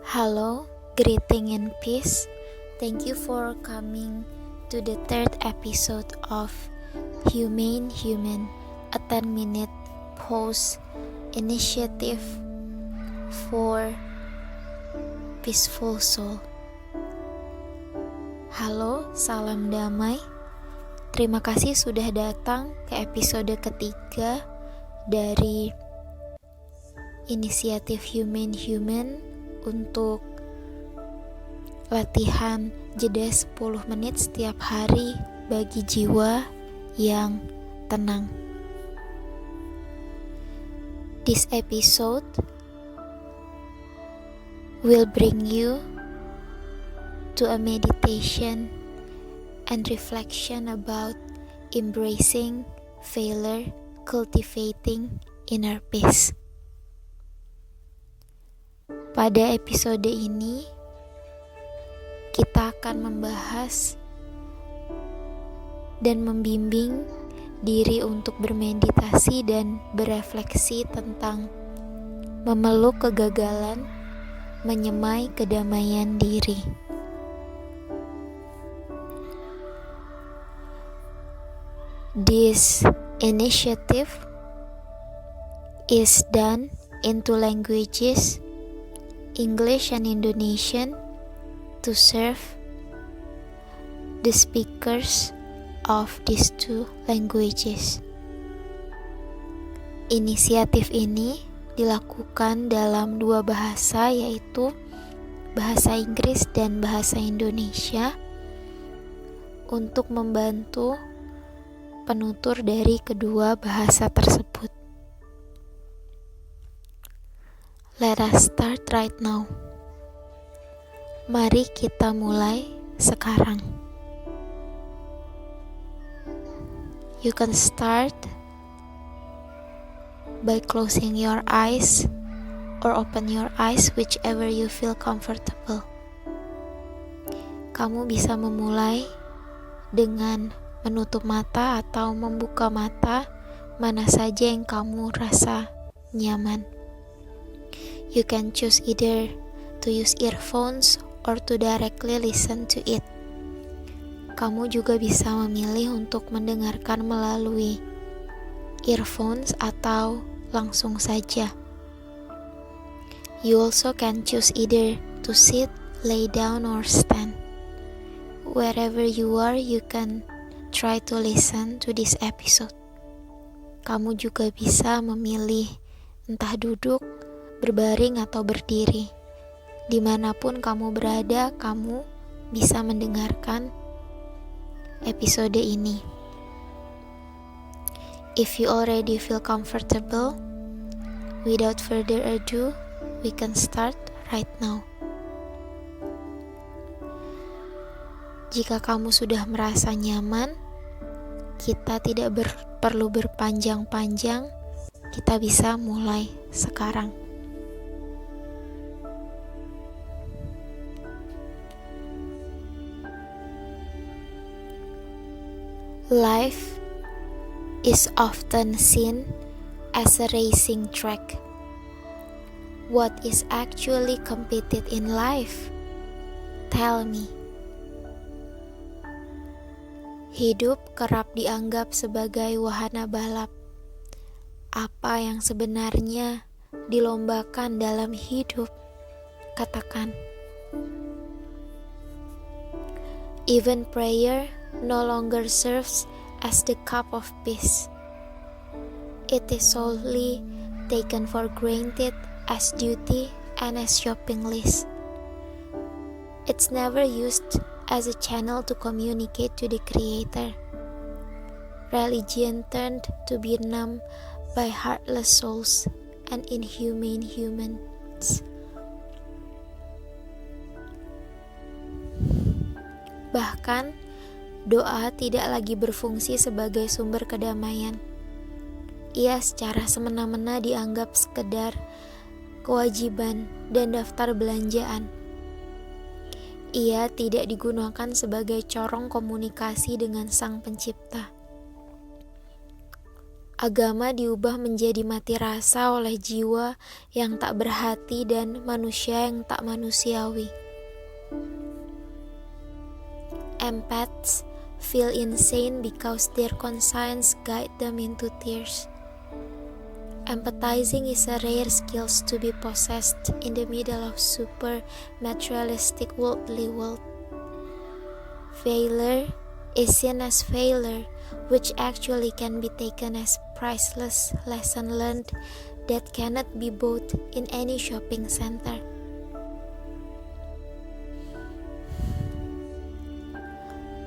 Hello, greeting and peace. Thank you for coming to the third episode of Humane Human, a 10-minute pause initiative for peaceful soul. Halo, salam damai. Terima kasih sudah datang ke episode ketiga dari inisiatif Humane Human untuk latihan jeda 10 menit setiap hari bagi jiwa yang tenang. This episode will bring you to a meditation and reflection about embracing failure, cultivating inner peace. Pada episode ini, kita akan membahas dan membimbing diri untuk bermeditasi dan berefleksi tentang memeluk kegagalan, menyemai kedamaian diri. This initiative is done in two languages, English and Indonesian, to serve the speakers of these two languages. Inisiatif ini dilakukan dalam dua bahasa, yaitu bahasa Inggris dan bahasa Indonesia, untuk membantu penutur dari kedua bahasa tersebut. Let us start right now. Mari kita mulai sekarang. You can start by closing your eyes or open your eyes, whichever you feel comfortable. Kamu bisa memulai dengan menutup mata atau membuka mata, mana saja yang kamu rasa nyaman. You can choose either to use earphones or to directly listen to it. Kamu juga bisa memilih untuk mendengarkan melalui earphones atau langsung saja. You also can choose either to sit, lay down, or stand. Wherever you are, you can try to listen to this episode. Kamu juga bisa memilih entah duduk, berbaring, atau berdiri. Dimanapun kamu berada, kamu bisa mendengarkan episode ini. If you already feel comfortable, without further ado, we can start right now. Jika kamu sudah merasa nyaman, kita tidak perlu berpanjang-panjang, kita bisa mulai sekarang. Life is often seen as a racing track. What is actually competed in life? Tell me. Hidup kerap dianggap sebagai wahana balap. Apa yang sebenarnya dilombakan dalam hidup? Katakan. Even prayer no longer serves as the cup of peace. It is solely taken for granted as duty and as shopping list. It's never used as a channel to communicate to the Creator. Religion turned to be numb by heartless souls and inhumane humans. Bahkan, doa tidak lagi berfungsi sebagai sumber kedamaian. Ia secara semena-mena dianggap sekedar kewajiban dan daftar belanjaan. Ia tidak digunakan sebagai corong komunikasi dengan Sang Pencipta. Agama diubah menjadi mati rasa oleh jiwa yang tak berhati dan manusia yang tak manusiawi. Empaths feel insane because their conscience guide them into tears. Empathizing is a rare skill to be possessed in the middle of super materialistic worldly world. Failure is seen as failure, which actually can be taken as priceless lesson learned that cannot be bought in any shopping center.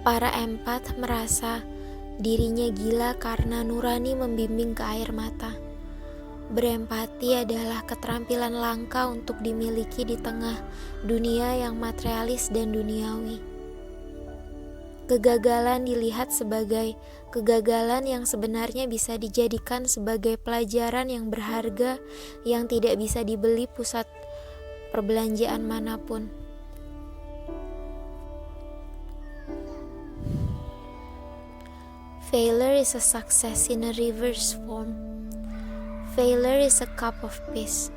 Para empat merasa dirinya gila karena nurani membimbing ke air mata. Berempati adalah keterampilan langka untuk dimiliki di tengah dunia yang materialis dan duniawi. Kegagalan dilihat sebagai kegagalan yang sebenarnya bisa dijadikan sebagai pelajaran yang berharga yang tidak bisa dibeli pusat perbelanjaan manapun. Failure is a success in a reverse form. Failure is a cup of peace.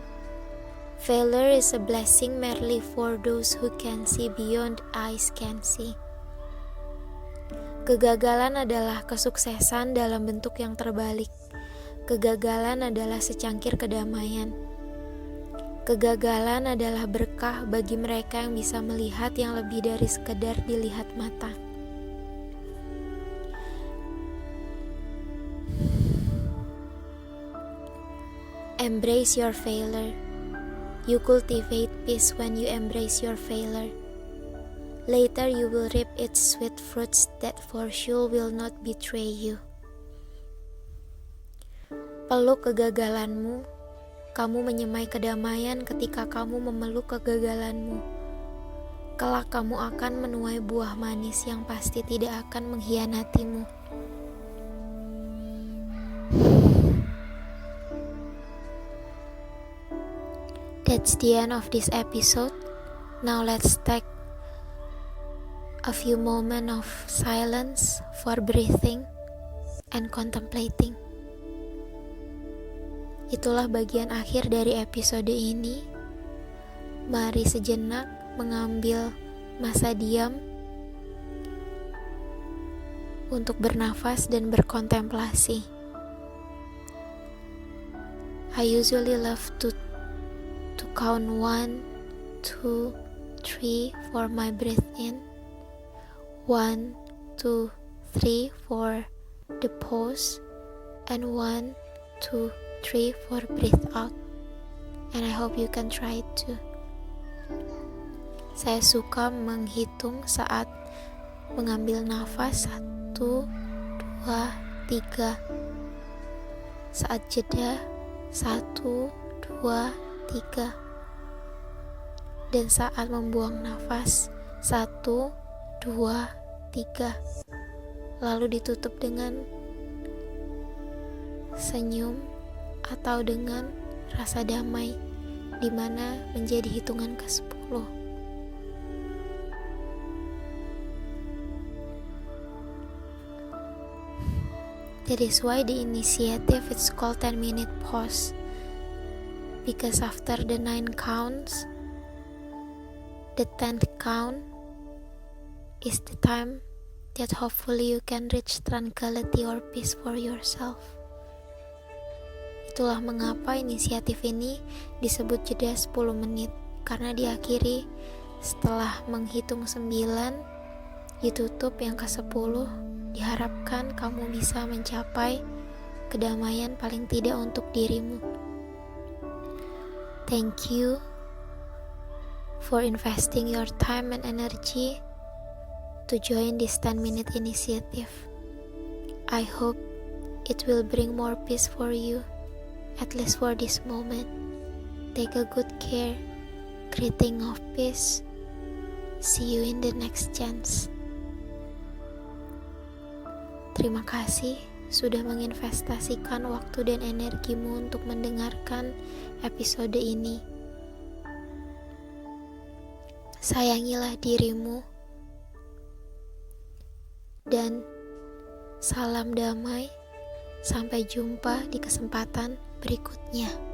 Failure is a blessing merely for those who can see beyond eyes can see. Kegagalan adalah kesuksesan dalam bentuk yang terbalik. Kegagalan adalah secangkir kedamaian. Kegagalan adalah berkah bagi mereka yang bisa melihat yang lebih dari sekedar dilihat mata. Embrace your failure. You cultivate peace when you embrace your failure. Later you will reap its sweet fruits that for sure will not betray you. Peluk kegagalanmu. Kamu menyemai kedamaian ketika kamu memeluk kegagalanmu. Kelak kamu akan menuai buah manis yang pasti tidak akan mengkhianatimu. That's the end of this episode. Now let's take a few moments of silence for breathing and contemplating. Itulah bagian akhir dari episode ini. Mari sejenak mengambil masa diam untuk bernafas dan berkontemplasi. I usually love to count 1, 2, 3 for my breath in, 1, 2, 3 for the pause, and 1, 2, 3 for breathe out. And I hope you can try it too. Saya suka menghitung saat mengambil nafas 1, 2, 3. Saat jeda 1, 2, 3. Dan saat membuang nafas 1, 2, 3. Lalu ditutup dengan senyum atau dengan rasa damai, di mana menjadi hitungan ke-10. That is why the initiative is called 10-minute pause. Because after the 9 counts, the 10th count is the time that hopefully you can reach tranquility or peace for yourself. Itulah mengapa inisiatif ini disebut jeda 10 menit, karena diakhiri setelah menghitung 9, ditutup yang ke-10, diharapkan kamu bisa mencapai kedamaian paling tidak untuk dirimu. Thank you for investing your time and energy to join this 10-minute initiative. I hope it will bring more peace for you, at least for this moment. Take a good care. Greeting of peace. See you in the next chance. Terima kasih sudah menginvestasikan waktu dan energimu untuk mendengarkan episode ini. Sayangilah dirimu, dan salam damai Sampai jumpa di kesempatan berikutnya.